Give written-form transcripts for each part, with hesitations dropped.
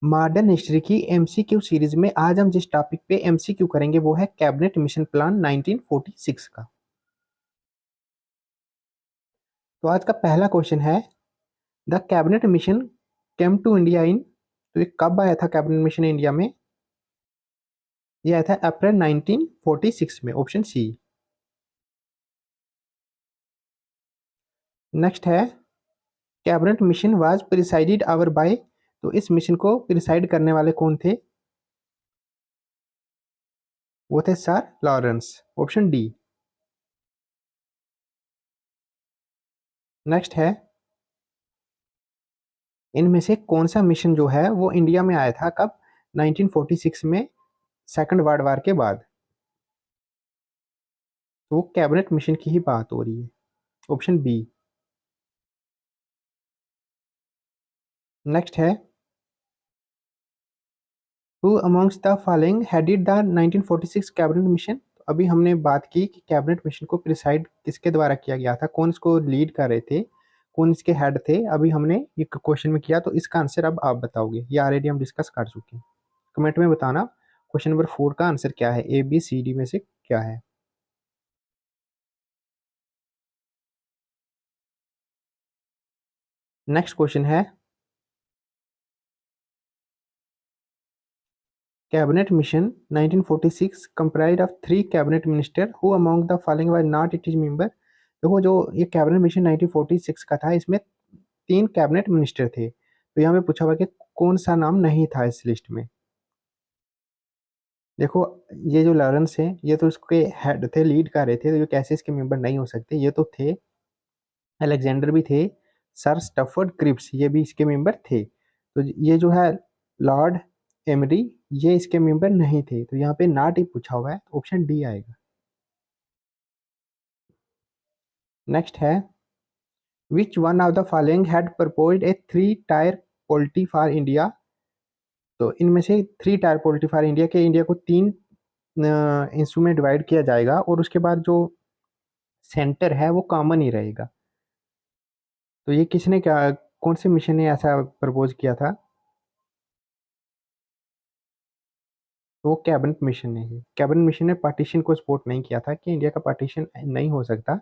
Modern history की MCQ series में आज हम जिस टॉपिक पे एमसीक्यू करेंगे वो है कैबिनेट मिशन प्लान 1946 का। तो आज का पहला क्वेश्चन है, the cabinet mission came to India in. तो ये कब आया था कैबिनेट मिशन इंडिया में? ये आया था अप्रैल 1946 में, ऑप्शन सी। नेक्स्ट है, cabinet mission was presided over by. तो इस मिशन को प्रिसाइड करने वाले कौन थे? वो थे sir Lawrence, option D. Next है, इनमें से कौन सा मिशन जो है वो इंडिया में आया था कब? 1946 में, सेकंड वर्ल्ड वार के बाद। तो वो कैबिनेट मिशन की ही बात हो रही है, ऑप्शन बी। नेक्स्ट है, who amongst the following headed the 1946 cabinet mission. अभी हमने बात की कि कैबिनेट मिशन को प्रिसाइड किसके द्वारा किया गया था, कौन इसको लीड कर रहे थे, कौन इसके हेड थे। अभी हमने ये क्वेश्चन में किया, तो इसका आंसर अब आप बताओगे, ये ऑलरेडी हम डिस्कस कर चुके हैं। कमेंट में बताना क्वेश्चन नंबर 4 का आंसर क्या है, ए बी सी डी में से क्या है। नेक्स्ट क्वेश्चन है, cabinet mission 1946 comprised of 3 cabinet minister who among the following were not it is member. देखो, जो ये कैबिनेट मिशन 1946 का था, इसमें 3 कैबिनेट मिनिस्टर थे। तो यहाँ पे पूछा हुआ कि कौन सा नाम नहीं था इस लिस्ट में। देखो, ये जो लॉरेंस है ये तो इसके हेड थे, लीड कर रहे थे, तो ये कैसे इसके मेंबर नहीं हो सकते? ये तो थे। अलेक्जेंडर भी थे, सर स्टफर्ड क्रिप्स ये भी इसके मेंबर थे। तो ये जो है लॉर्ड एमरी, ये इसके मेंबर नहीं थे। तो यहाँ पे नॉट ही पूछा हुआ है, ऑप्शन डी आएगा। नेक्स्ट है, which one of the following had proposed A 3 tyre polity for India. तो इनमें से 3 टायर पॉलिटी फॉर इंडिया के, इंडिया को 3 हिस्सों में डिवाइड किया जाएगा और उसके बाद जो सेंटर है वो कॉमन ही रहेगा। तो ये किसने क्या, कौन से मिशन ने ऐसा प्रपोज किया था? तो वो कैबिनेट मिशन है। ही कैबिनेट मिशन ने पार्टीशन को सपोर्ट नहीं किया था कि इंडिया का पार्टीशन नहीं हो सकता।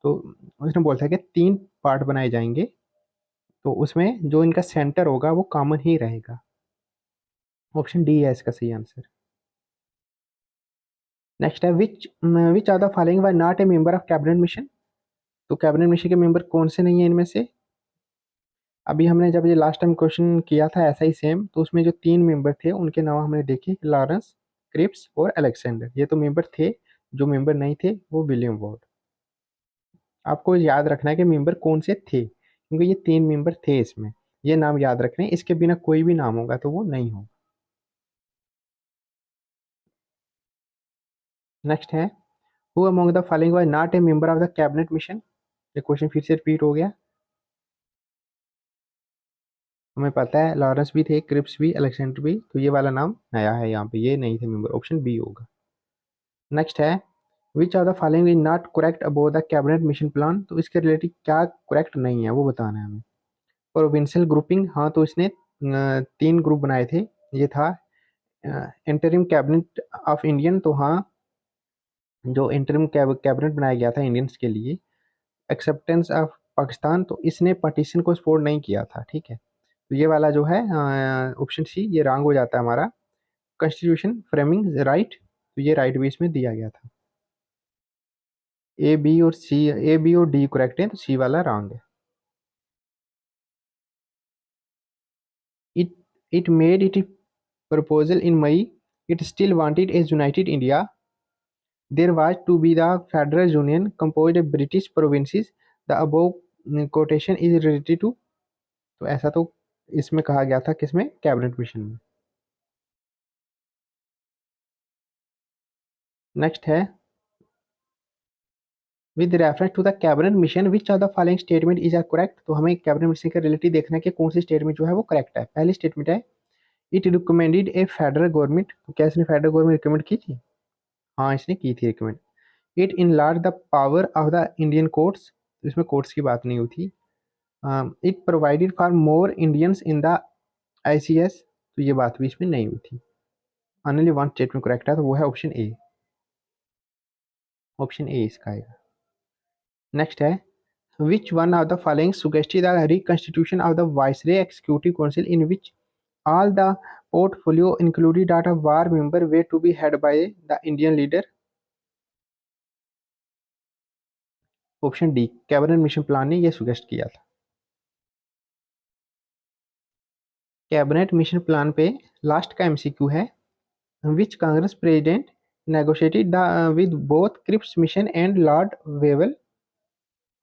तो उसने बोला था कि 3 पार्ट बनाए जाएंगे, तो उसमें जो इनका सेंटर होगा वो कॉमन ही रहेगा। ऑप्शन डी है इसका सही आंसर। नेक्स्ट है, which are the following were not a member of cabinet mission. तो कैबिनेट मिशन के मेंबर कौन से नहीं है इनमें से? अभी हमने जब ये लास्ट टाइम क्वेश्चन किया था ऐसा ही सेम, तो उसमें जो 3 मेंबर थे उनके नाम हमने देखे, लॉरेंस, क्रिप्स और अलेक्जेंडर। ये तो मेंबर थे। जो मेंबर नहीं थे वो विलियम वॉर्ड। आपको याद रखना है कि मेंबर कौन से थे, क्योंकि ये 3 मेंबर थे इसमें। ये नाम याद रखने हैं, इसके बिना कोई भी नाम होगा तो वो नहीं होगा। नेक्स्ट है, who among the following was not a member of the cabinet mission. ये क्वेश्चन फिर से रिपीट हो गया। हमें पता है लॉरेंस भी थे, क्रिप्स भी, अलेक्जेंडर भी, तो ये वाला नाम नया है यहाँ पे, ये नहीं थे मेंबर, ऑप्शन बी होगा। नेक्स्ट है, which are the following is not correct about the cabinet mission plan. तो इसके रिलेटेड क्या करेक्ट नहीं है वो बताना है हमें। प्रोविंशियल ग्रुपिंग, हाँ, तो इसने 3 ग्रुप बनाए थे। ये था इंटरिम कैबिनेट ऑफ इंडियन, तो हाँ, जो इंटरिम कैबिनेट बनाया गया था इंडियंस के लिए। एक्सेप्टेंस ऑफ पाकिस्तान, तो इसने पार्टीशन को सपोर्ट नहीं किया था, ठीक है। तो ये वाला जो है ऑप्शन सी, ये रॉन्ग हो जाता है हमारा। कॉन्स्टिट्यूशन फ्रेमिंग राइट, तो ये राइट भी इसमें दिया गया था। ए बी और सी, ए बी और डी करेक्ट है, तो सी वाला रॉन्ग है। It it made it proposal in May, it still wanted a united India. There was to be the federal union composed of British provinces. The above quotation is related to। तो ऐसा तो इसमें कहा गया था, किसमें? Cabinet mission में। Next है, with reference to the cabinet mission which of the following statement is are correct. तो हमें कैबिनेट मिशन के रिलेटेड देखना है कि कौन सी स्टेटमेंट जो है वो करेक्ट है। पहली स्टेटमेंट है, it recommended A federal government. तो क्या इसने फेडरल गवर्नमेंट रिकमेंड की थी? हाँ, इसने की थी recommend. It enlarge the power of the Indian courts, इसमें कोर्ट्स की बात नहीं होती। It provided for more Indians in the ICS. तो ये बात भी इसमें नहीं हुई थी। ओनली वन स्टेटमेंट करेक्ट है, तो वो है ऑप्शन ए। ऑप्शन ए इसका आएगा। नेक्स्ट है, which one of the following suggested the reconstitution of the viceroy executive council in which all the portfolio included data war member were to be head by the Indian leader? Option D, cabinet mission plan ने यह suggest किया था। Cabinet mission plan पे last का MCQ है, which Congress president negotiated with both Cripps mission and Lord Wavell?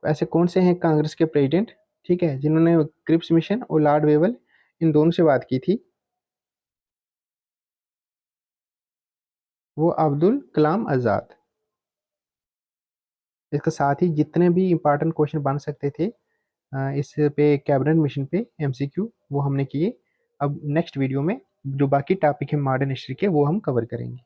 ऐसे कौन से हैं कांग्रेस के प्रेसिडेंट, ठीक है, जिन्होंने क्रिप्स मिशन और लॉर्ड वेवल इन दोनों से बात की थी? वो अब्दुल कलाम आज़ाद। इसके साथ ही जितने भी इंपॉर्टेंट क्वेश्चन बन सकते थे इस पे कैबिनेट मिशन पे एमसीक्यू, वो हमने किए। अब नेक्स्ट वीडियो में जो बाकी टॉपिक है मॉडर्न हिस्ट्री के, वो हम कवर करेंगे।